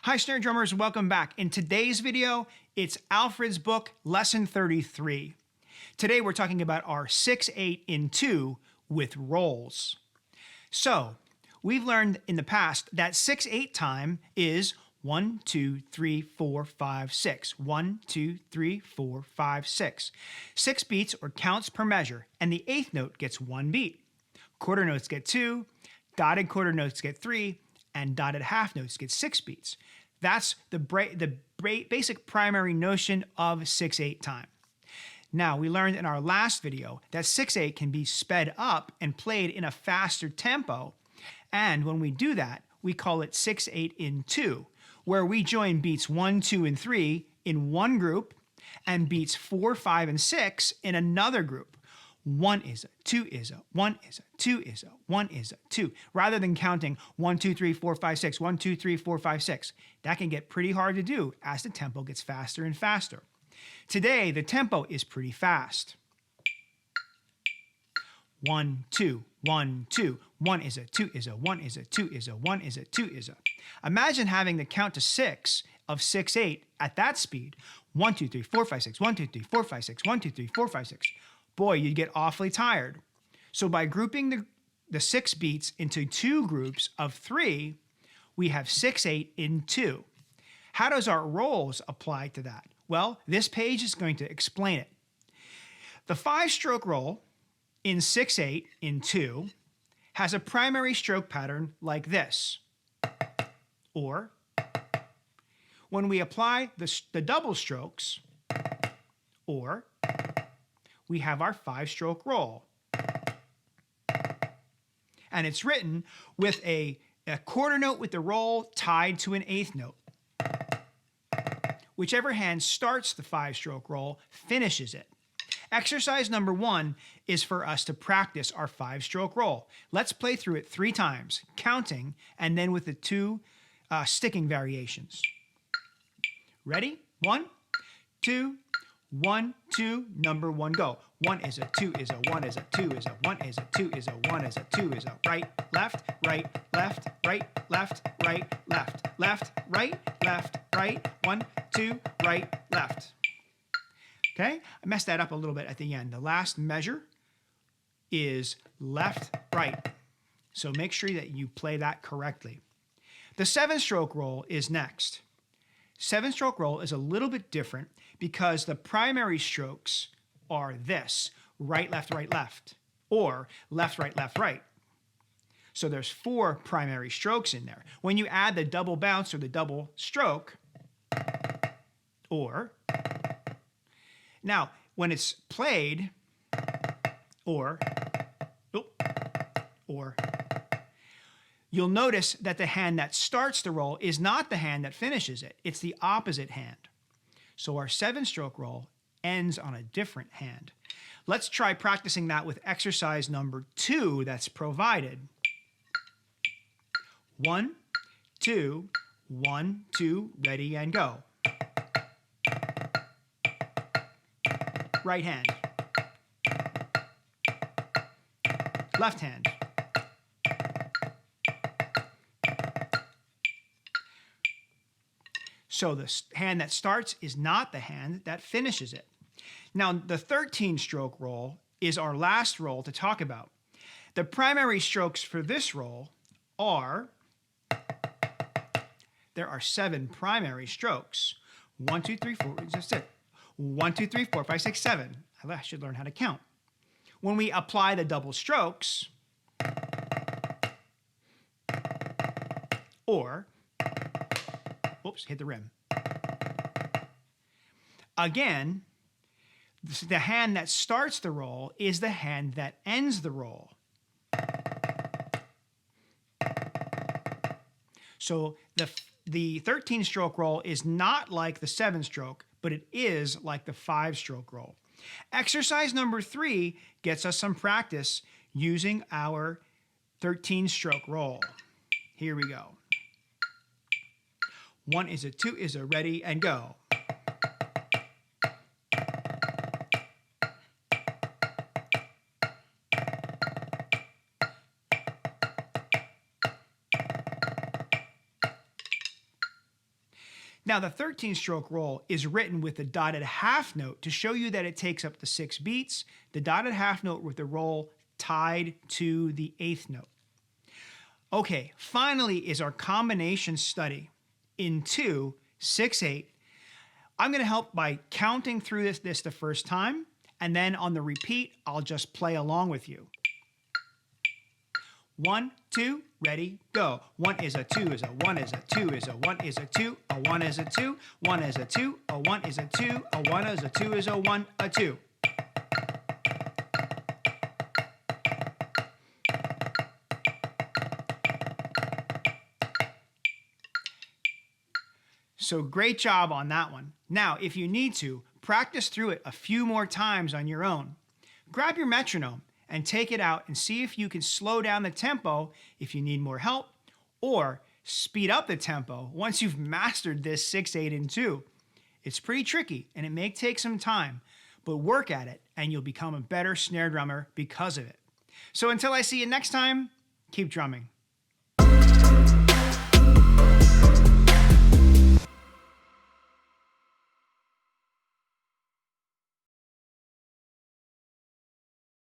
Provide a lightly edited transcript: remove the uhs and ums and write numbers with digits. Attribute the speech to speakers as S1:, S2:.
S1: Hi snare drummers, welcome back. In today's video, it's Alfred's book, Lesson 33. Today we're talking about our 6/8 in 2 with rolls. So, we've learned in the past that 6/8 time is 1, 2, 3, 4, 5, 6. 1, 2, 3, 4, 5, 6. 6 beats or counts per measure, and the eighth note gets 1 beat. Quarter notes get 2, dotted quarter notes get 3, and dotted half notes get 6 beats. That's the basic primary notion of 6/8 time. Now, we learned in our last video that 6/8 can be sped up and played in a faster tempo, and when we do that, we call it 6/8 in 2, where we join beats 1, 2, and 3 in one group, and beats 4, 5, and 6 in another group. 1 is a, 2 is a, 1 is a, 2 is a, 1 is a, 2. Rather than counting 1, 2, 3, 4, 5, 6, 1, 2, 3, 4, 5, 6. That can get pretty hard to do as the tempo gets faster and faster. Today, the tempo is pretty fast. 1, 2, 1, 2. 1 is a, 2 is a, 1 is a, 2 is a, 1 is a, 2 is a. Imagine having the count to 6 of 6/8 at that speed. 1, 2, 3, 4, 5, 6, 1, 2, 3, 4, 5, 6, 1, 2, 3, 4, 5, 6. Boy, you'd get awfully tired. So by grouping the 6 beats into 2 groups of 3, we have 6/8 in 2. How does our rolls apply to that? Well, this page is going to explain it. The 5-stroke roll in 6/8 in 2 has a primary stroke pattern like this. Or, when we apply the double strokes, or, we have our 5-stroke roll. And it's written with a quarter note with the roll tied to an eighth note. Whichever hand starts the 5-stroke roll finishes it. Exercise number 1 is for us to practice our 5-stroke roll. Let's play through it 3 times, counting, and then with the 2 sticking variations. Ready? 1, 2, 1, 2, number 1, go. 1 is a, 2 is a, 1 is a, 2 is a, 1 is a, 2 is a, 1 is a, 2 is a, right, left, right, left, right, left, right, left, left, right, left, right, 1, 2, right, left. Okay, I messed that up a little bit at the end. The last measure is left, right. So make sure that you play that correctly. The 7-stroke roll is next. 7-stroke roll is a little bit different because the primary strokes are this: right, left, or left, right. So there's 4 primary strokes in there. When you add the double bounce or the double stroke, or, now when it's played, or, you'll notice that the hand that starts the roll is not the hand that finishes it. It's the opposite hand. So our 7-stroke roll ends on a different hand. Let's try practicing that with exercise number 2 that's provided. 1, 2, 1, 2, ready and go. Right hand. Left hand. So the hand that starts is not the hand that finishes it. Now, the 13-stroke roll is our last roll to talk about. The primary strokes for this roll are, there are 7 primary strokes. 1, 2, 3, 4, 6. 1, 2, 3, 4, 5, 6, 7. I should learn how to count. When we apply the double strokes, or, oops, hit the rim. Again, the hand that starts the roll is the hand that ends the roll. So the 13-stroke roll is not like the 7-stroke, but it is like the 5-stroke roll. Exercise number 3 gets us some practice using our 13-stroke roll. Here we go. 1 is a, 2 is a, ready and go. Now the 13-stroke roll is written with the dotted half note to show you that it takes up to 6 beats, the dotted half note with the roll tied to the 8th note. Okay, finally is our combination study in 2, 6, 8. I'm going to help by counting through this the first time, and then on the repeat, I'll just play along with you. 1, 2, ready, go. 1 is a 2 is a 1 is a 2 is a 1 is a 2, a 1 is a 2, 1 is a 2, a 1 is a 2, a 1 is a 2 is a 1, a 2. So great job on that one. Now, if you need to, practice through it a few more times on your own. Grab your metronome and take it out and see if you can slow down the tempo if you need more help, or speed up the tempo once you've mastered this 6, 8, and 2. It's pretty tricky and it may take some time, but work at it and you'll become a better snare drummer because of it. So until I see you next time, keep drumming.